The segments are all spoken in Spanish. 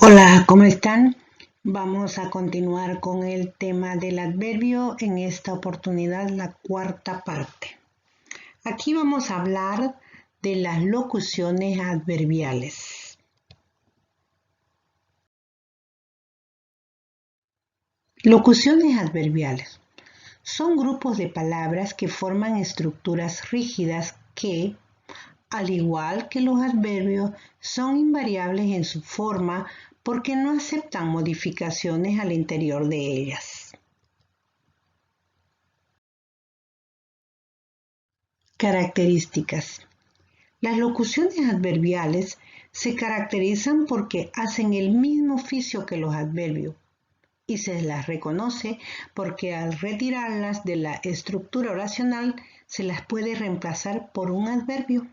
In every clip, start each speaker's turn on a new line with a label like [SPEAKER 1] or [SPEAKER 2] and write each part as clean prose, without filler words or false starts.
[SPEAKER 1] Hola, ¿cómo están? Vamos a continuar con el tema del adverbio, en esta oportunidad la cuarta parte. Aquí vamos a hablar de las locuciones adverbiales. Locuciones adverbiales son grupos de palabras que forman estructuras rígidas que, al igual que los adverbios, son invariables en su forma porque no aceptan modificaciones al interior de ellas. Características. Las locuciones adverbiales se caracterizan porque hacen el mismo oficio que los adverbios y se las reconoce porque al retirarlas de la estructura oracional se las puede reemplazar por un adverbio.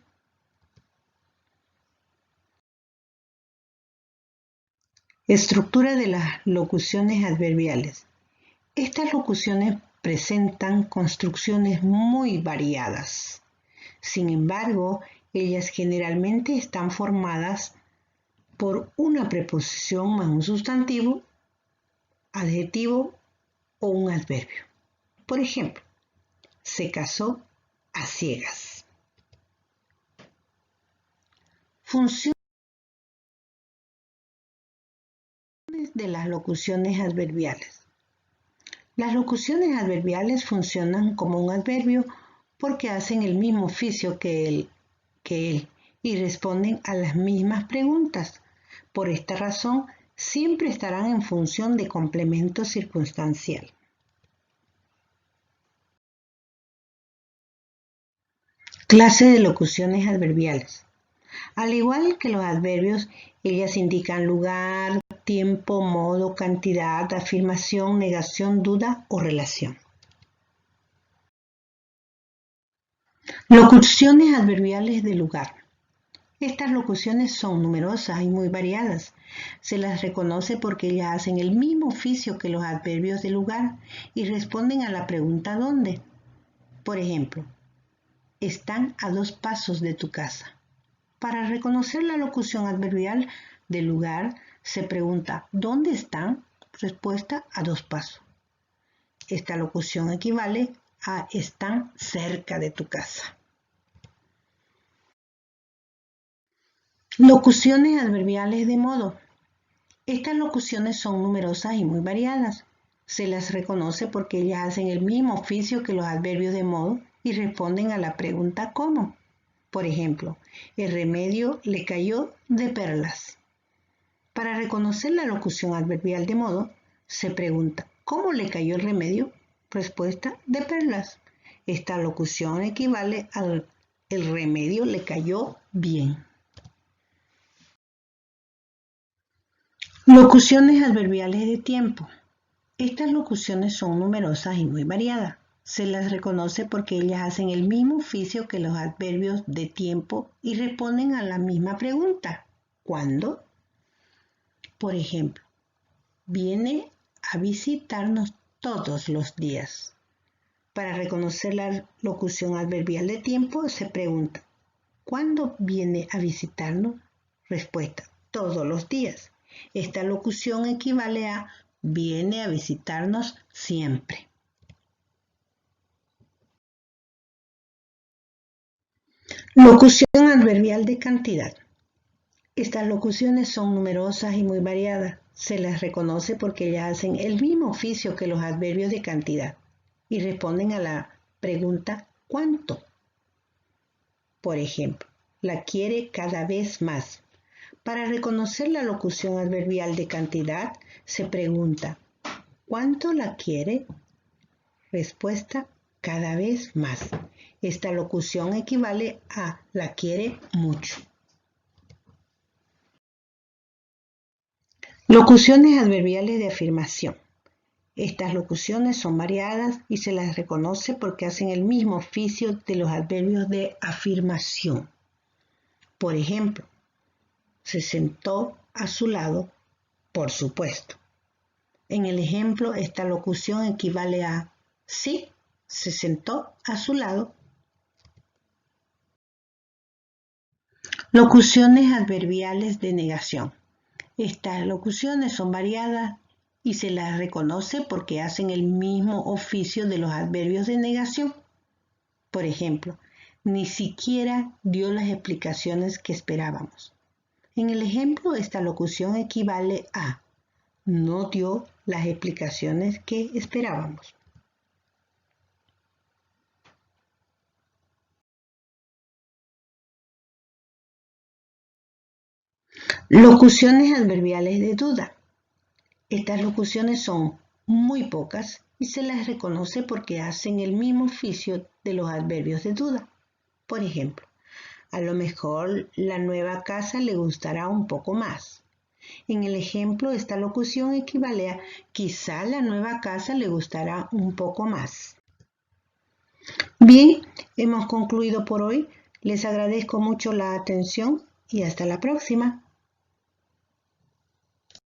[SPEAKER 1] Estructura de las locuciones adverbiales. Estas locuciones presentan construcciones muy variadas. Sin embargo, ellas generalmente están formadas por una preposición más un sustantivo, adjetivo o un adverbio. Por ejemplo, se casó a ciegas. Funciones de las locuciones adverbiales. Las locuciones adverbiales funcionan como un adverbio porque hacen el mismo oficio que él y responden a las mismas preguntas. Por esta razón, siempre estarán en función de complemento circunstancial. Clase de locuciones adverbiales. Al igual que los adverbios, ellas indican lugar, tiempo, modo, cantidad, afirmación, negación, duda o relación. Locuciones adverbiales de lugar. Estas locuciones son numerosas y muy variadas. Se las reconoce porque ellas hacen el mismo oficio que los adverbios de lugar y responden a la pregunta ¿dónde? Por ejemplo, están a 2 pasos de tu casa. Para reconocer la locución adverbial de lugar, se pregunta ¿dónde están? Respuesta a 2 pasos. Esta locución equivale a están cerca de tu casa. Locuciones adverbiales de modo. Estas locuciones son numerosas y muy variadas. Se las reconoce porque ellas hacen el mismo oficio que los adverbios de modo y responden a la pregunta ¿cómo? Por ejemplo, el remedio le cayó de perlas. Para reconocer la locución adverbial de modo, se pregunta ¿cómo le cayó el remedio? Respuesta de perlas. Esta locución equivale al el remedio le cayó bien. Locuciones adverbiales de tiempo. Estas locuciones son numerosas y muy variadas. Se las reconoce porque ellas hacen el mismo oficio que los adverbios de tiempo y responden a la misma pregunta. ¿Cuándo? Por ejemplo, viene a visitarnos todos los días. Para reconocer la locución adverbial de tiempo se pregunta, ¿cuándo viene a visitarnos? Respuesta, todos los días. Esta locución equivale a viene a visitarnos siempre. Locución adverbial de cantidad. Estas locuciones son numerosas y muy variadas. Se las reconoce porque ellas hacen el mismo oficio que los adverbios de cantidad y responden a la pregunta ¿cuánto? Por ejemplo, la quiere cada vez más. Para reconocer la locución adverbial de cantidad, se pregunta ¿cuánto la quiere? Respuesta cada vez más. Esta locución equivale a la quiere mucho. Locuciones adverbiales de afirmación. Estas locuciones son variadas y se las reconoce porque hacen el mismo oficio de los adverbios de afirmación. Por ejemplo, se sentó a su lado, por supuesto. En el ejemplo, esta locución equivale a sí, se sentó a su lado. Locuciones adverbiales de negación. Estas locuciones son variadas y se las reconoce porque hacen el mismo oficio de los adverbios de negación. Por ejemplo, ni siquiera dio las explicaciones que esperábamos. En el ejemplo, esta locución equivale a no dio las explicaciones que esperábamos. Locuciones adverbiales de duda. Estas locuciones son muy pocas y se las reconoce porque hacen el mismo oficio de los adverbios de duda. Por ejemplo, a lo mejor la nueva casa le gustará un poco más. En el ejemplo, esta locución equivale a quizá la nueva casa le gustará un poco más. Bien, hemos concluido por hoy. Les agradezco mucho la atención y hasta la próxima.